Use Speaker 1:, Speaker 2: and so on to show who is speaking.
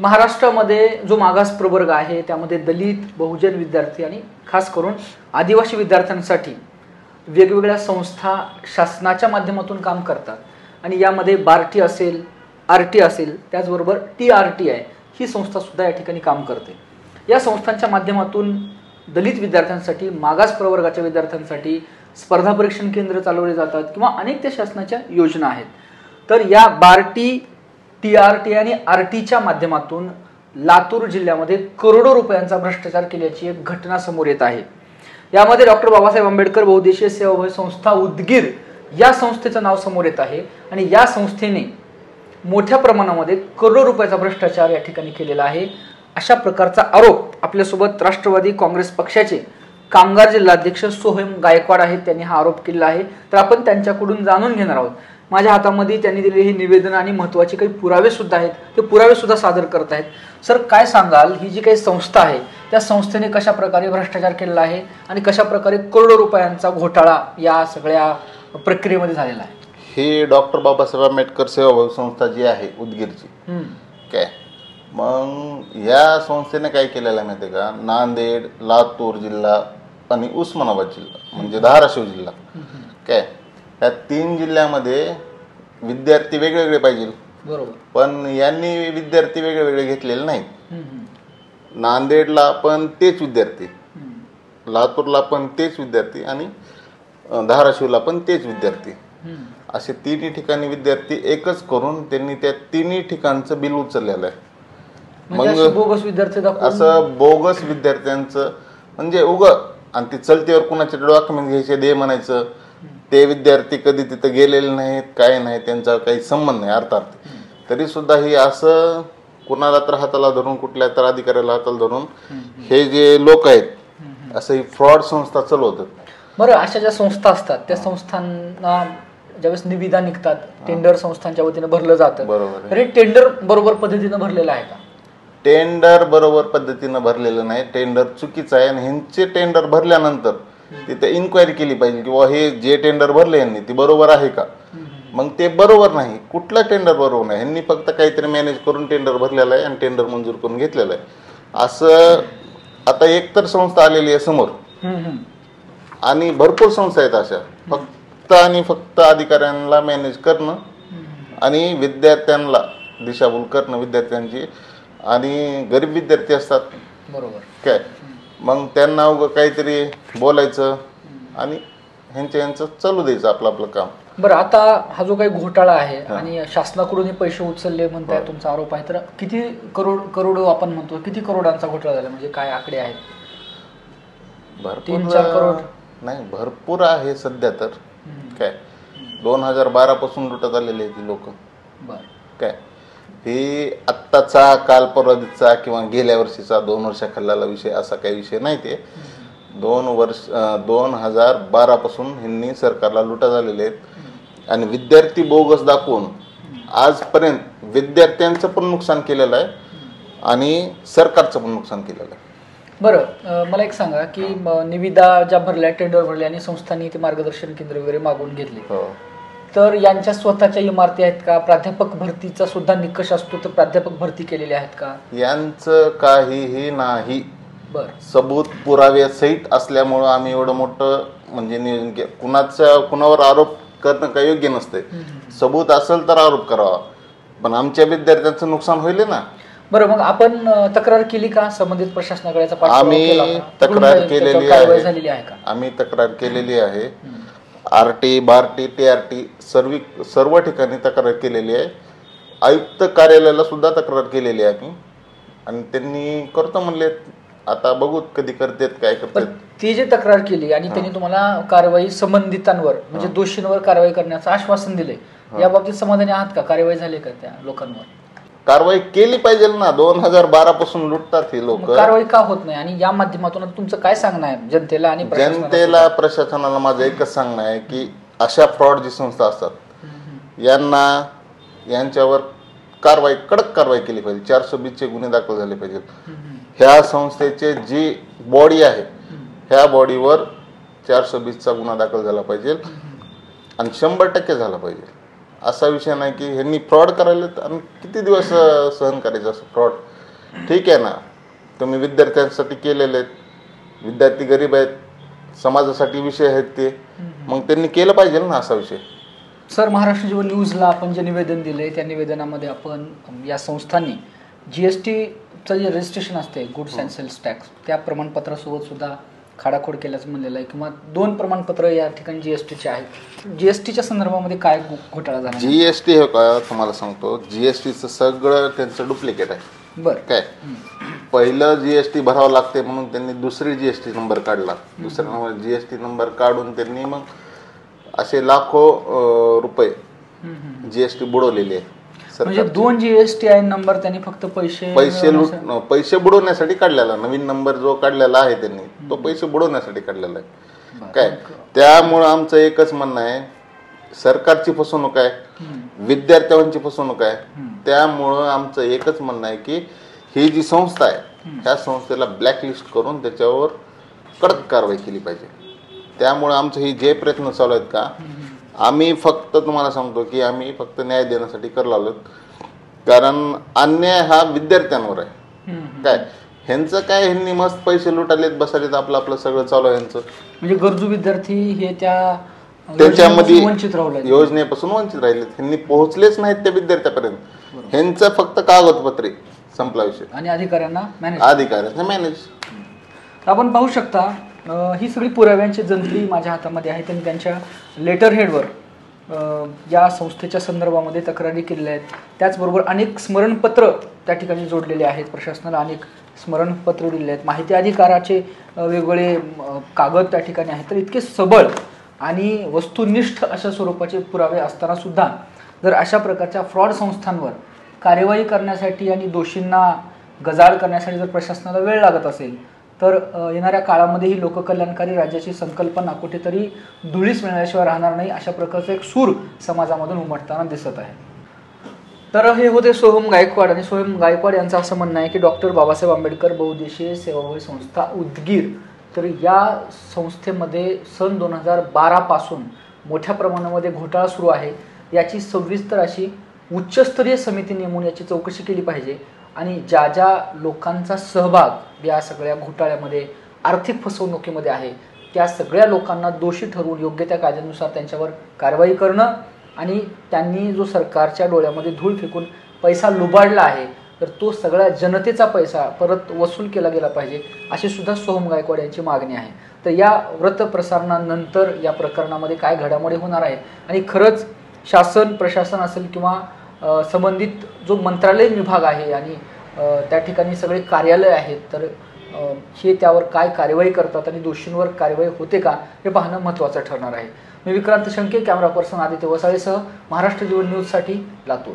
Speaker 1: महाराष्ट्रामध्ये जो मागास प्रवर्ग आहे त्यामध्ये दलित, बहुजन विद्यार्थी आणि खास करून आदिवासी विद्यार्थ्यांसाठी वेगवेगळ्या संस्था शासनाच्या माध्यमातून काम करतात आणि यामध्ये बार्टी असेल, आरटी असेल, त्याचबरोबर TRT आहे ही संस्था सुद्धा या ठिकाणी काम करते. या संस्थांच्या माध्यमातून दलित विद्यार्थ्यांसाठी, मागास प्रवर्गाच्या विद्यार्थ्यांसाठी स्पर्धा परीक्षण केंद्र चालवले जातात किंवा अनेक त्या शासनाच्या योजना आहेत. तर या बार्टी, TRT आणि RTच्या माध्यमातून लातूर जिल्ह्यामध्ये करोडो रुपयांचा भ्रष्टाचार केल्याची एक घटना समोर येत आहे. यामध्ये डॉक्टर बाबासाहेब आंबेडकर बहुउद्देशीय सेवाभावी संस्था उदगीर या संस्थेचं नाव समोर येत आहे आणि या संस्थेने मोठ्या प्रमाणामध्ये करोडो रुपयाचा भ्रष्टाचार या ठिकाणी केलेला आहे. अशा प्रकारचा आरोप आपल्यासोबत राष्ट्रवादी काँग्रेस पक्षाचे कामगार जिल्हाध्यक्ष सोहम गायकवाड आहेत. त्यांनी हा आरोप केला आहे. तर आपण त्यांच्याकडून जाणून घेणार आहोत. माझ्या हातामध्ये त्यांनी दिलेली ही निवेदन आणि महत्त्वाचे काही पुरावे सुद्धा आहेत, ते पुरावे सुद्धा सादर करत आहेत. सर, काय सांगाल, ही जी काही संस्था आहे त्या संस्थेने कशा प्रकारे भ्रष्टाचार केलेला आहे आणि कशा प्रकारे करोडो रुपयांचा घोटाळा या सगळ्या प्रक्रियेमध्ये झालेला आहे?
Speaker 2: ही डॉक्टर बाबासाहेब आंबेडकर सेवाभावी संस्था जी आहे उदगीरची, काय मग या संस्थेने काय केलेलं आहे माहिती आहे का? नांदेड, लातूर जिल्हा आणि उस्मानाबाद जिल्हा म्हणजे धाराशिव जिल्हा, काय या 3 जिल्ह्यामध्ये विद्यार्थी वेगवेगळे पाहिजे.
Speaker 1: बरोबर.
Speaker 2: पण यांनी विद्यार्थी वेगवेगळे घेतलेले नाहीत. नांदेडला पण तेच विद्यार्थी, लातूरला पण तेच विद्यार्थी आणि धाराशिवला पण तेच विद्यार्थी, असे 3 ठिकाणी विद्यार्थी एकच करून त्यांनी त्या 3 ठिकाणचं बिल उचललेलं आहे.
Speaker 1: मग बोगस विद्यार्थी
Speaker 2: असं बोगस विद्यार्थ्यांचं म्हणजे आणि ती चलतीवर कुणाचे डॉक्युमेंट घ्यायचे दे म्हणायचं. ते विद्यार्थी कधी तिथं गेलेले नाहीत, काय नाही, त्यांचा काही संबंध नाही अर्थार्थ. तरी सुद्धा ही असं कुणाला तर हाताला धरून, कुठल्या तर अधिकाऱ्याला हाताला धरून हे जे लोक आहेत असं ही फ्रॉड संस्था चालवतात.
Speaker 1: बरं, अशा ज्या संस्था असतात त्या संस्थांना ज्यावेळेस निविदा निघतात, टेंडर संस्थांच्या वतीने भरलं जातं.
Speaker 2: बरोबर.
Speaker 1: तर हे टेंडर बरोबर पद्धतीनं भरलेलं आहे का?
Speaker 2: टेंडर बरोबर पद्धतीनं भरलेलं नाही, टेंडर चुकीचं आहे. आणि ह्यांचे टेंडर भरल्यानंतर तिथे इन्क्वायरी केली पाहिजे किंवा हे जे टेंडर भरले यांनी ते बरोबर आहे का. मग ते बरोबर नाही, कुठलं टेंडर बरोबर नाही. ह्यांनी फक्त काहीतरी मॅनेज करून टेंडर भरलेलं आहे आणि टेंडर मंजूर करून घेतलेलं आहे. असं आता एकतर संस्था आलेली आहे समोर आणि भरपूर संस्था आहेत अशा. फक्त अधिकाऱ्यांना मॅनेज करणं आणि विद्यार्थ्यांना दिशाभूल करणं विद्यार्थ्यांची. आणि गरीब विद्यार्थी असतात,
Speaker 1: बरोबर,
Speaker 2: काय मग त्यांना उगं काहीतरी बोलायचं आणि ह्यांचं चालू द्यायचं आपलं काम.
Speaker 1: बरं, आता हा जो काही घोटाळा आहे आणि शासनाकडून पैसे उचलले म्हणताय, तुमचा आरोप आहे, तर किती करोड आपण म्हणतो, किती करोडांचा घोटाळा झाला, म्हणजे काय आकडे आहेत? 3-4 करोड
Speaker 2: नाही, भरपूर आहे सध्या. तर काय 2012 पासून लुटत आलेले आहेत लोक. काय हे आत्ताचा, काल परवाचा किंवा गेल्या वर्षीचा 2 वर्षाखालील विषय असा काही विषय नाही. ते 2012 पासून ह्यांनी सरकारला लुटा झालेले आहेत आणि विद्यार्थी बोगस दाखवून आजपर्यंत विद्यार्थ्यांचं पण नुकसान केलेलं आहे आणि सरकारचं पण नुकसान केलेलं आहे.
Speaker 1: बरं, मला एक सांगा की निविदा ज्या भरल्या, टेंडर भरले आणि संस्थांनी ते मार्गदर्शन केंद्र वगैरे मागून घेतले, तर यांच्या स्वतःच्या इमारती आहेत का? प्राध्यापक भरतीचा सुद्धा निकष असतो, तर प्राध्यापक भरती केलेले आहेत का?
Speaker 2: यांचं काहीही नाही.
Speaker 1: बरं,
Speaker 2: सबूत पुरावे सहित असल्यामुळं आम्ही एवढं मोठं म्हणजे नियोजन कुणावर आरोप करणं काही योग्य नसते. सबूत असेल तर आरोप करावा, पण आमच्या विद्यार्थ्यांचं नुकसान होईल ना.
Speaker 1: बरं, मग आपण तक्रार केली का संबंधित प्रशासनाकडे?
Speaker 2: आम्ही तक्रार केलेली आहे. आम्ही तक्रार केलेली आहे. RT, बार्टी, TRT सर्व ठिकाणी तक्रार केलेली आहे. आयुक्त कार्यालयाला सुद्धा तक्रार केलेली आहे आम्ही आणि त्यांनी करतो म्हणले. आता बघू कधी करतात, काय करतात.
Speaker 1: ती जी तक्रार केली आणि त्यांनी तुम्हाला कारवाई संबंधितांवर म्हणजे दोषींवर कारवाई करण्याचं आश्वासन दिले, याबाबतीत समाधानी आहात का? कारवाई झाली का त्या लोकांवर?
Speaker 2: कारवाई केली पाहिजे ना. 2012 पासून लुटतात हे लोक.
Speaker 1: कारवाई का होत नाही? आणि या माध्यमातून तुमचं काय सांगणं आहे जनतेला आणि
Speaker 2: प्रशासनाला? माझं एकच सांगणं आहे की अशा फ्रॉड जी संस्था असतात यांच्यावर कडक कारवाई केली पाहिजे. 420 गुन्हे दाखल झाले पाहिजेत. ह्या संस्थेचे जी बॉडी आहे ह्या बॉडीवर 420 गुन्हा दाखल झाला पाहिजे आणि 100% झाला पाहिजे. असा विषय नाही की ह्यांनी फ्रॉड करायला आणि किती दिवस सहन करायचं असं फ्रॉड. ठीक आहे ना, तुम्ही विद्यार्थ्यांसाठी केलेले आहेत, विद्यार्थी गरीब आहेत, समाजासाठी विषय आहेत ते, मग त्यांनी केलं पाहिजे ना असा विषय.
Speaker 1: सर, महाराष्ट्र जीवन न्यूजला आपण जे निवेदन दिलंय त्या निवेदनामध्ये आपण या संस्थांनी GSTचं जे रजिस्ट्रेशन असते, गुड्स अँड सेल्स टॅक्स, त्या प्रमाणपत्रासोबत सुद्धा खाडाखोड केल्याचं म्हणलेलं आहे, किंवा 2 प्रमाणपत्र या ठिकाणी GSTचे आहेत. GSTच्या संदर्भामध्ये काय घोटाळा झाला?
Speaker 2: GST हे का तुम्हाला सांगतो, GSTचं सगळं त्यांचं डुप्लिकेट आहे.
Speaker 1: बरं.
Speaker 2: काय पहिलं GST भरावं लागते म्हणून त्यांनी दुसरी GST नंबर काढला, दुसरा नंबर GST नंबर काढून त्यांनी मग असे लाखो रुपये GST बुडवलेले आहे.
Speaker 1: म्हणजे 2 GSTIN नंबर त्यांनी फक्त
Speaker 2: पैसे बुडवण्यासाठी काढलेला, नवीन नंबर जो काढलेला आहे त्यांनी तो पैसे बुडवण्यासाठी काढलेला आहे. काय त्यामुळं आमचं एकच म्हणणं आहे, सरकारची फसवणूक आहे, विद्यार्थ्यांची फसवणूक आहे. त्यामुळं आमचं एकच म्हणणं आहे की ही जी संस्था आहे ह्या संस्थेला ब्लॅकलिस्ट करून त्याच्यावर कडक कारवाई केली पाहिजे. त्यामुळे आमचं हे जे प्रयत्न चालू आहेत का, आम्ही फक्त तुम्हाला सांगतो की आम्ही फक्त न्याय देण्यासाठी करलो आलो. कारण अन्याय हा विद्यार्थ्यांवर आहे. काय ह्यांचं काय, ह्यांनी मस्त पैसे लुटालेत, बसालेत, आपलं आपलं सगळं चालू आहे ह्यांचं.
Speaker 1: म्हणजे गरजू विद्यार्थी हे
Speaker 2: त्याच्यामध्ये
Speaker 1: वंचित राहिले,
Speaker 2: योजनेपासून वंचित राहिले, ह्यांनी पोहोचलेच नाहीत त्या विद्यार्थ्यापर्यंत. ह्यांचं फक्त कागदपत्रे संपला विषय
Speaker 1: आणि अधिकाऱ्यांना
Speaker 2: मॅनेज.
Speaker 1: आपण पाहू शकता ही सगळी पुराव्यांची जंत्री माझ्या हातामध्ये आहे. त्यांनी त्यांच्या लेटर हेडवर या संस्थेच्या संदर्भामध्ये तक्रारी केलेल्या आहेत. त्याचबरोबर अनेक स्मरणपत्र त्या ठिकाणी जोडलेले आहेत, प्रशासनाला अनेक स्मरणपत्र दिलेले आहेत, माहिती अधिकाराचे वेगवेगळे कागद त्या ठिकाणी आहेत. तर इतके सबळ आणि वस्तुनिष्ठ अशा स्वरूपाचे पुरावे असताना सुद्धा जर अशा प्रकारच्या फ्रॉड संस्थांवर कार्यवाही करण्यासाठी आणि दोषींना गजाळ करण्यासाठी जर प्रशासनाला वेळ लागत असेल तर येणाऱ्या काळामध्ये ही लोककल्याणकारी राज्याची संकल्पना कुठेतरी धुळीस मिळण्याशिवाय राहणार नाही, अशा प्रकारचा एक सूर समाजामधून उमटताना दिसत आहे. तर हे होते सोहम गायकवाड. आणि सोहम गायकवाड यांचं असं म्हणणं आहे की डॉक्टर बाबासाहेब आंबेडकर बहुउद्देशीय सेवाभावी संस्था उदगीर, तर या संस्थेमध्ये सन 2012 पासून मोठ्या प्रमाणामध्ये घोटाळा सुरू आहे. याची सविस्तर अशी उच्चस्तरीय समिती नेमून याची चौकशी केली पाहिजे आणि ज्या ज्या लोकांचा सहभाग या सगळ्या घोटाळ्यामध्ये, आर्थिक फसवणुकीमध्ये आहे, त्या सगळ्या लोकांना दोषी ठरवून योग्य त्या कायद्यानुसार त्यांच्यावर कारवाई करणं आणि त्यांनी जो सरकारच्या डोळ्यामध्ये धूळ फेकून पैसा लुबाडला आहे तर तो सगळ्या जनतेचा पैसा परत वसूल केला गेला पाहिजे, अशी सुद्धा सोहम गायकवाड यांची मागणी आहे. तर या वृत्तप्रसारणानंतर या प्रकरणामध्ये काय घडामोडी होणार आहे आणि खरंच शासन, प्रशासन असेल किंवा संबंधित जो मंत्रालयीन विभाग आहे आणि त्या ठिकाणी सगळे कार्यालय आहेत, तर हे त्यावर काय कार्यवाही करतात आणि दोषींवर कार्यवाही होते का हे पाहणं महत्त्वाचं ठरणार आहे. मी विक्रांत शंके, कॅमेरा पर्सन आदित्य वसाळेसह महाराष्ट्र जीवन न्यूजसाठी लातूर.